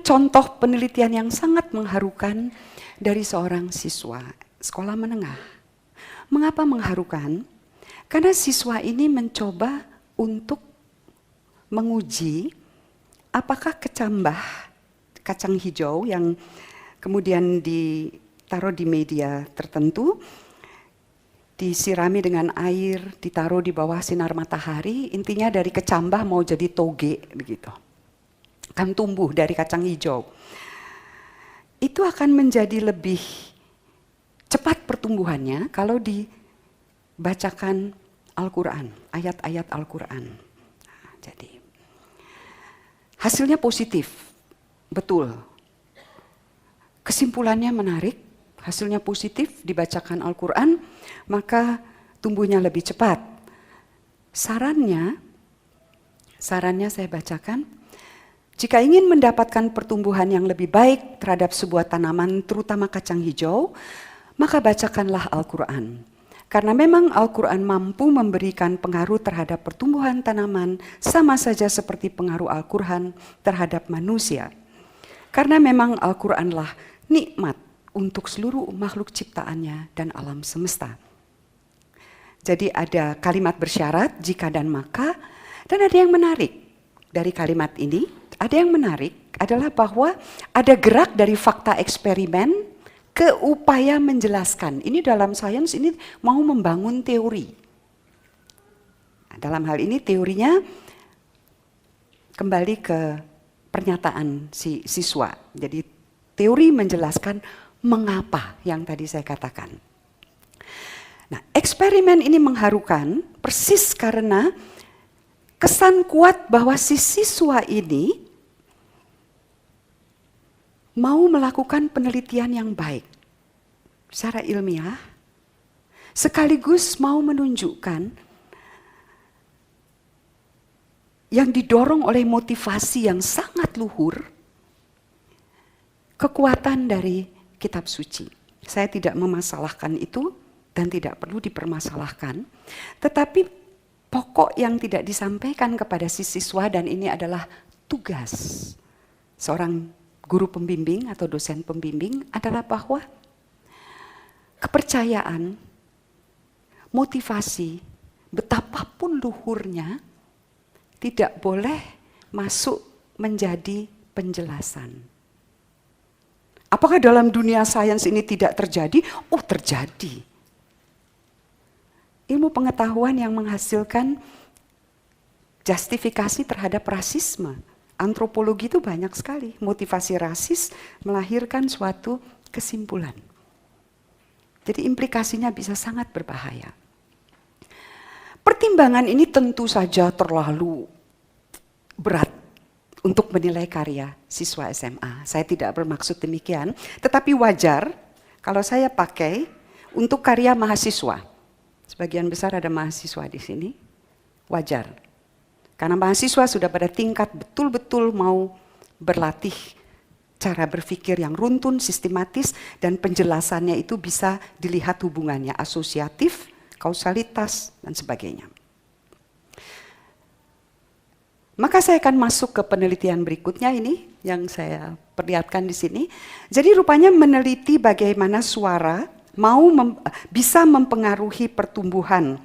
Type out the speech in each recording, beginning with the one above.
contoh penelitian yang sangat mengharukan dari seorang siswa sekolah menengah. Mengapa mengharukan? Karena siswa ini mencoba untuk menguji apakah kacang hijau yang kemudian ditaruh di media tertentu, disirami dengan air, ditaruh di bawah sinar matahari, intinya dari kecambah mau jadi toge begitu. Akan tumbuh dari kacang hijau. Itu akan menjadi lebih cepat pertumbuhannya kalau dibacakan Al-Quran, ayat-ayat Al-Quran. Nah, jadi hasilnya positif, betul. Kesimpulannya menarik, hasilnya positif, dibacakan Al-Quran, maka tumbuhnya lebih cepat. Sarannya saya bacakan, jika ingin mendapatkan pertumbuhan yang lebih baik terhadap sebuah tanaman, terutama kacang hijau, maka bacakanlah Al-Quran. Karena memang Al-Quran mampu memberikan pengaruh terhadap pertumbuhan tanaman, sama saja seperti pengaruh Al-Quran terhadap manusia. Karena memang Al-Quranlah nikmat untuk seluruh makhluk ciptaannya dan alam semesta. Jadi ada kalimat bersyarat, jika dan maka, dan ada yang menarik dari kalimat ini. Ada yang menarik adalah bahwa ada gerak dari fakta eksperimen ke upaya menjelaskan. Ini dalam sains ini mau membangun teori. Nah, dalam hal ini teorinya kembali ke pernyataan si siswa. Jadi teori menjelaskan mengapa yang tadi saya katakan. Nah, eksperimen ini mengharukan persis karena kesan kuat bahwa si siswa ini mau melakukan penelitian yang baik secara ilmiah, sekaligus mau menunjukkan yang didorong oleh motivasi yang sangat luhur, kekuatan dari kitab suci. Saya tidak memasalahkan itu dan tidak perlu dipermasalahkan, tetapi pokok yang tidak disampaikan kepada si siswa, dan ini adalah tugas seorang guru pembimbing atau dosen pembimbing, adalah bahwa kepercayaan, motivasi, betapapun luhurnya, tidak boleh masuk menjadi penjelasan. Apakah dalam dunia sains ini tidak terjadi? Oh, terjadi. Ilmu pengetahuan yang menghasilkan justifikasi terhadap rasisme. Antropologi itu banyak sekali. Motivasi rasis melahirkan suatu kesimpulan. Jadi implikasinya bisa sangat berbahaya. Pertimbangan ini tentu saja terlalu berat untuk menilai karya siswa SMA. Saya tidak bermaksud demikian, tetapi wajar kalau saya pakai untuk karya mahasiswa. Sebagian besar ada mahasiswa di sini, wajar. Karena mahasiswa sudah pada tingkat betul-betul mau berlatih cara berpikir yang runtun, sistematis, dan penjelasannya itu bisa dilihat hubungannya asosiatif, kausalitas, dan sebagainya. Maka saya akan masuk ke penelitian berikutnya ini, yang saya perlihatkan di sini. Jadi rupanya meneliti bagaimana suara bisa mempengaruhi pertumbuhan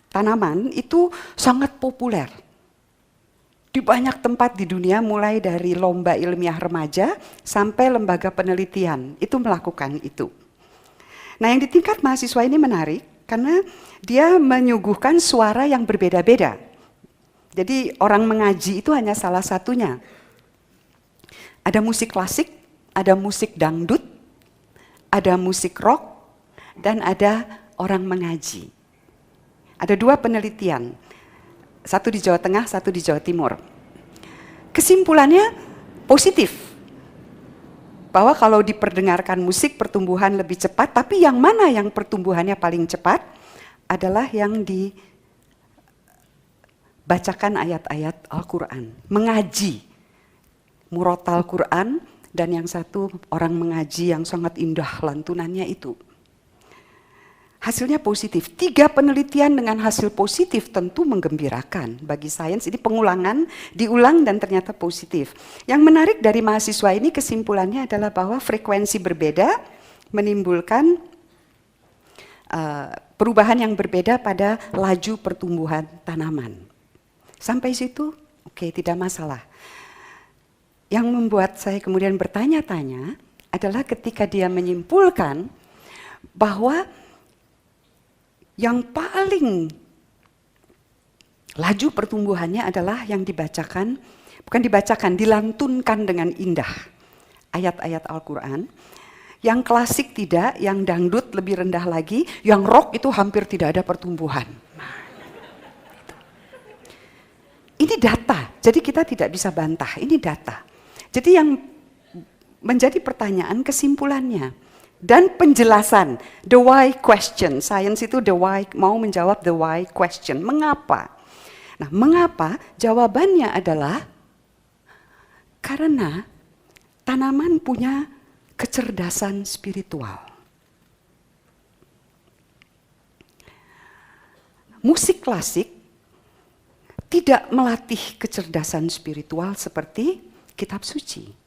tanaman itu sangat populer. Di banyak tempat di dunia, mulai dari lomba ilmiah remaja sampai lembaga penelitian, itu melakukan itu. Nah, yang di tingkat mahasiswa ini menarik karena dia menyuguhkan suara yang berbeda-beda. Jadi orang mengaji itu hanya salah satunya. Ada musik klasik, ada musik dangdut, ada musik rock, dan ada orang mengaji. Ada 2 penelitian. Satu di Jawa Tengah, satu di Jawa Timur. Kesimpulannya positif. Bahwa kalau diperdengarkan musik pertumbuhan lebih cepat, tapi yang mana yang pertumbuhannya paling cepat adalah yang dibacakan ayat-ayat Al-Quran. Mengaji murotal Quran, dan yang satu orang mengaji yang sangat indah lantunannya itu. hasilnya positif. 3 penelitian dengan hasil positif tentu menggembirakan. Bagi sains ini pengulangan, diulang dan ternyata positif. Yang menarik dari mahasiswa ini kesimpulannya adalah bahwa frekuensi berbeda menimbulkan perubahan yang berbeda pada laju pertumbuhan tanaman. Sampai situ, oke, tidak masalah. Yang membuat saya kemudian bertanya-tanya adalah ketika dia menyimpulkan bahwa yang paling laju pertumbuhannya adalah yang dibacakan, bukan dibacakan, dilantunkan dengan indah. Ayat-ayat Al-Quran. Yang klasik tidak, yang dangdut lebih rendah lagi, yang rock itu hampir tidak ada pertumbuhan. Ini data, jadi kita tidak bisa bantah, ini data. Jadi yang menjadi pertanyaan kesimpulannya. Dan penjelasan, the why question. Science itu the why, mau menjawab the why question. Mengapa? Nah, mengapa? Jawabannya adalah karena tanaman punya kecerdasan spiritual. Musik klasik tidak melatih kecerdasan spiritual seperti kitab suci.